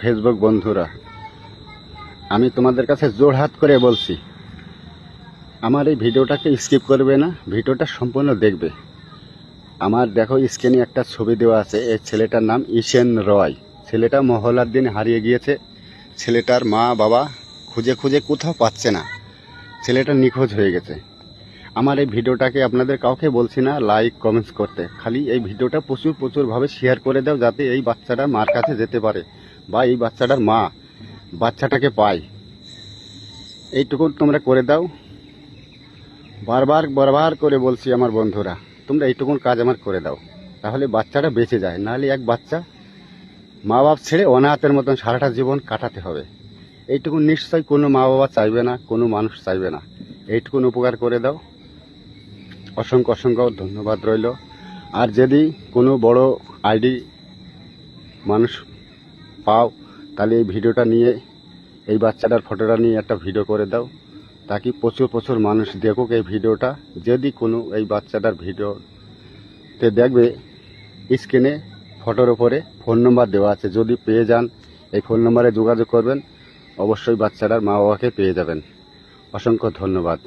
Facebook বন্ধুরা, আমি তোমাদের কাছে জোড়হাত করে বলছি, আমার এই ভিডিওটাকে স্কিপ করবে না, ভিডিওটা সম্পূর্ণ দেখবে। আমার দেখো স্ক্রিনে একটা ছবি দেওয়া আছে, এই ছেলেটার নাম ঈশেন রয়। ছেলেটা মহলার দিন হারিয়ে গিয়েছে। ছেলেটার মা বাবা খুঁজে খুঁজে কোথাও পাচ্ছে না, ছেলেটা নিখোঁজ হয়ে গেছে। আমার এই ভিডিওটাকে আপনাদের কাউকে বলছি না লাইক কমেন্টস করতে, খালি এই ভিডিওটা প্রচুরভাবে শেয়ার করে দাও, যাতে এই বাচ্চাটা মার কাছে যেতে পারে বা এই বাচ্চাটার মা বাচ্চাটাকে পায়। এইটুকু তোমরা করে দাও। বারবার করে বলছি আমার বন্ধুরা, তোমরা এইটুকুন কাজ আমার করে দাও, তাহলে বাচ্চাটা বেঁচে যায়। নাহলে এক বাচ্চা মা বাপ ছেড়ে অনাথের মতন সারাটা জীবন কাটাতে হবে। এইটুকুন নিশ্চয়ই কোনো মা বাবা চাইবে না, কোনো মানুষ চাইবে না। এইটুকুন উপকার করে দাও। অসংখ্য ধন্যবাদ রইল। আর যদি কোনো বড় আইডি মানুষ পাও, তাহলে এই ভিডিওটা নিয়ে, এই বাচ্চাটার ফটোটা নিয়ে একটা ভিডিও করে দাও, তাকে প্রচুর মানুষ দেখুক এই ভিডিওটা। যদি কোনো এই বাচ্চাটার ভিডিওতে দেখবে, স্ক্রিনে ফটোর উপরে ফোন নম্বর দেওয়া আছে, যদি পেয়ে যান এই ফোন নম্বরে যোগাযোগ করবেন, অবশ্যই বাচ্চাটার মা বাবাকে পেয়ে যাবেন। অসংখ্য ধন্যবাদ।